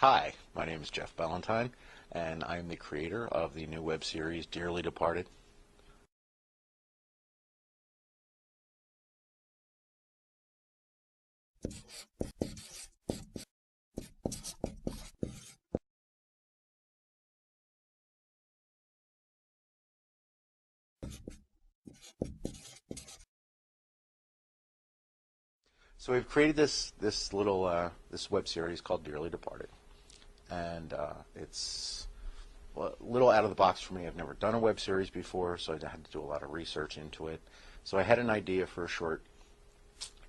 Hi, my name is Jeff Bellantine, and I am the creator of the new web series Dearly Departed. So we've created this little this web series called Dearly Departed, and it's a little out of the box for me. I've never done a web series before, so I had to do a lot of research into it. So I had an idea for a short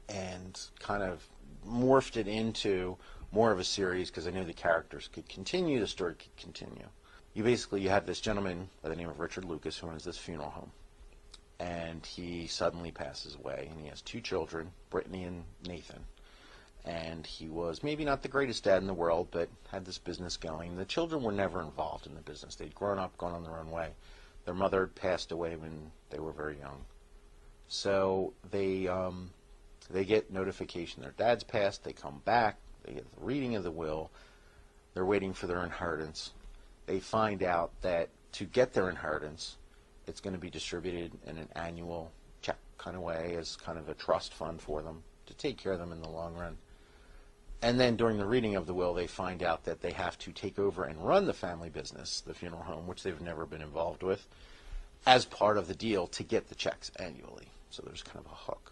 and kind of morphed it into more of a series because I knew the characters could continue, the story could continue. You have this gentleman by the name of Richard Lucas who owns this funeral home, and he suddenly passes away, and he has two children, Brittany and Nathan. And he was maybe not the greatest dad in the world, but had this business going. The children were never involved in the business. They'd grown up, gone on their own way. Their mother had passed away when they were very young. So they get notification their dad's passed. They come back. They get the reading of the will. They're waiting for their inheritance. They find out that to get their inheritance, it's going to be distributed in an annual check kind of way as kind of a trust fund for them to take care of them in the long run. And then during the reading of the will, they find out that they have to take over and run the family business, the funeral home, which they've never been involved with, as part of the deal to get the checks annually. So there's kind of a hook.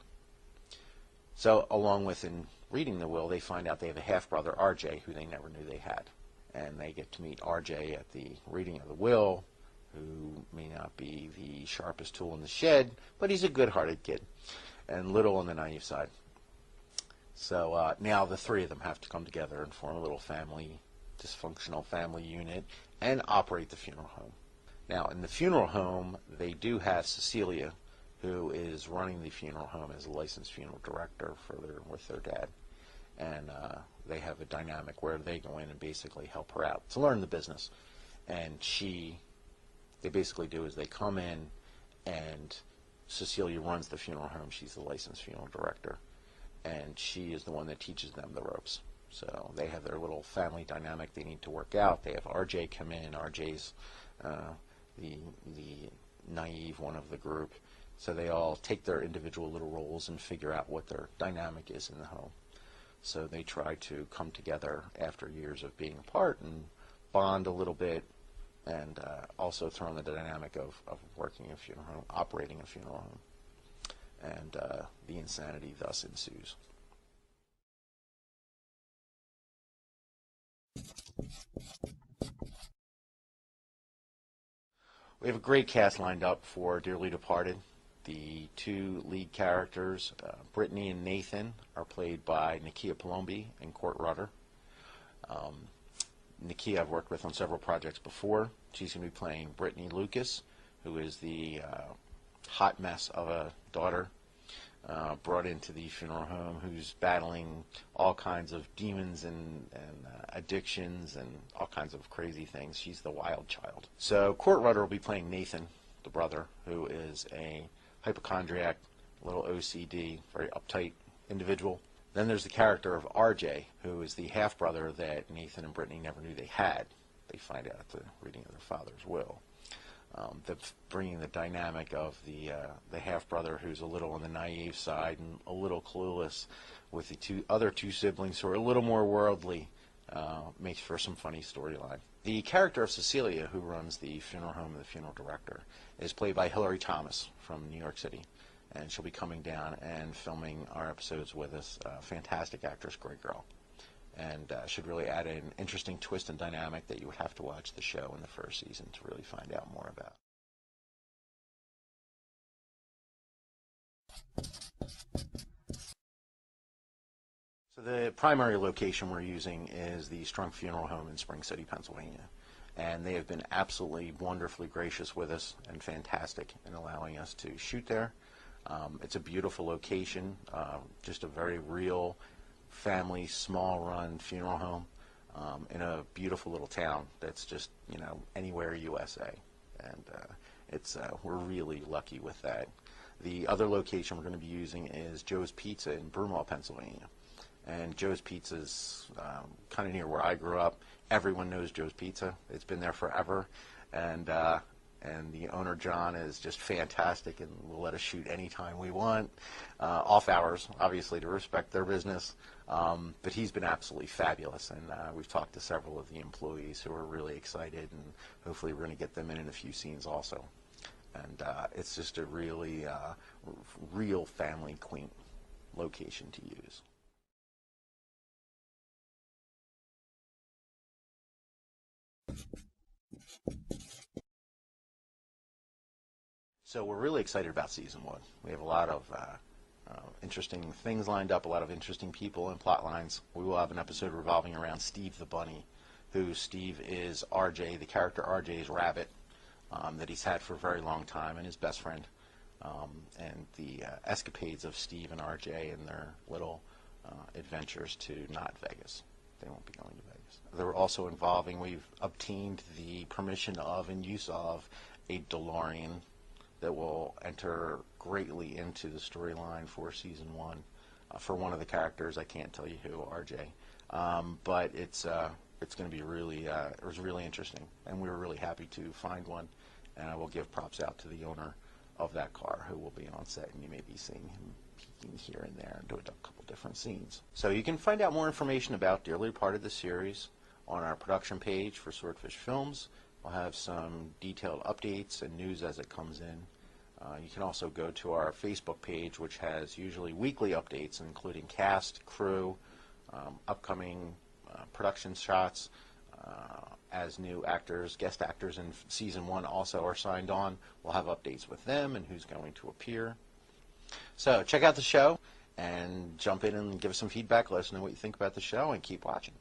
So along with in reading the will, they find out they have a half-brother, RJ, who they never knew they had. And they get to meet RJ at the reading of the will, who may not be the sharpest tool in the shed, but he's a good-hearted kid and little on the naive side. So now the three of them have to come together and form a little dysfunctional family unit and operate the funeral home. Now, in the funeral home, they do have Cecilia, who is running the funeral home as a licensed funeral director with their dad. And they have a dynamic where they go in and basically help her out to learn the business. And they basically do is they come in, and Cecilia runs the funeral home. She's the licensed funeral director, and she is the one that teaches them the ropes. So they have their little family dynamic they need to work out. They have RJ come in. RJ's the naive one of the group. So they all take their individual little roles and figure out what their dynamic is in the home. So they try to come together after years of being apart and bond a little bit, and also throw in the dynamic of working a funeral home, operating a funeral home, and the insanity thus ensues. We have a great cast lined up for Dearly Departed. The two lead characters, Brittany and Nathan, are played by Nakia Palombi and Court Rutter. Nakia I've worked with on several projects before. She's going to be playing Brittany Lucas, who is the hot mess of a daughter brought into the funeral home, who's battling all kinds of demons and addictions and all kinds of crazy things. She's the wild child. So Court Rutter will be playing Nathan, the brother, who is a hypochondriac, a little OCD, very uptight individual. Then there's the character of RJ, who is the half-brother that Nathan and Brittany never knew they had. They find out at the reading of their father's will. Bringing the dynamic of the half-brother who's a little on the naive side and a little clueless, with the other two siblings who are a little more worldly, makes for some funny storyline. The character of Cecilia, who runs the funeral home and the funeral director, is played by Hillary Thomas from New York City. And she'll be coming down and filming our episodes with us. Fantastic actress, great girl. And should really add an interesting twist and dynamic that you would have to watch the show in the first season to really find out more about. So the primary location we're using is the Strunk Funeral Home in Spring City, Pennsylvania. And they have been absolutely wonderfully gracious with us and fantastic in allowing us to shoot there. It's a beautiful location, just a very real family, small-run funeral home in a beautiful little town that's just, anywhere USA. And we're really lucky with that. The other location we're going to be using is Joe's Pizza in Broomall, Pennsylvania. and Joe's Pizza's kind of near where I grew up. Everyone knows Joe's Pizza. It's been there forever, and the owner, John, is just fantastic and will let us shoot anytime we want, off hours, obviously, to respect their business. But he's been absolutely fabulous, and we've talked to several of the employees who are really excited, and hopefully we're going to get them in a few scenes also. And it's just a really real family quaint location to use. So we're really excited about season 1. We have a lot of interesting things lined up, a lot of interesting people and plot lines. We will have an episode revolving around Steve the Bunny, who Steve is RJ, the character RJ's rabbit that he's had for a very long time, and his best friend, and the escapades of Steve and RJ and their little adventures to not Vegas. They won't be going to Vegas. They're also involving, we've obtained the permission of and use of a DeLorean that will enter greatly into the storyline for season 1 for one of the characters. I can't tell you who, RJ, but it's going to be really it was really interesting, and we were really happy to find one. And I will give props out to the owner of that car, who will be on set, and you may be seeing him peeking here and there and doing a couple different scenes. So you can find out more information about Dearly Departed, the series, on our production page for Swordfish Films. We'll have some detailed updates and news as it comes in. You can also go to our Facebook page, which has usually weekly updates, including cast, crew, upcoming production shots, as new actors, guest actors in season 1 also are signed on. We'll have updates with them and who's going to appear. So check out the show and jump in and give us some feedback. Let us know what you think about the show, and keep watching.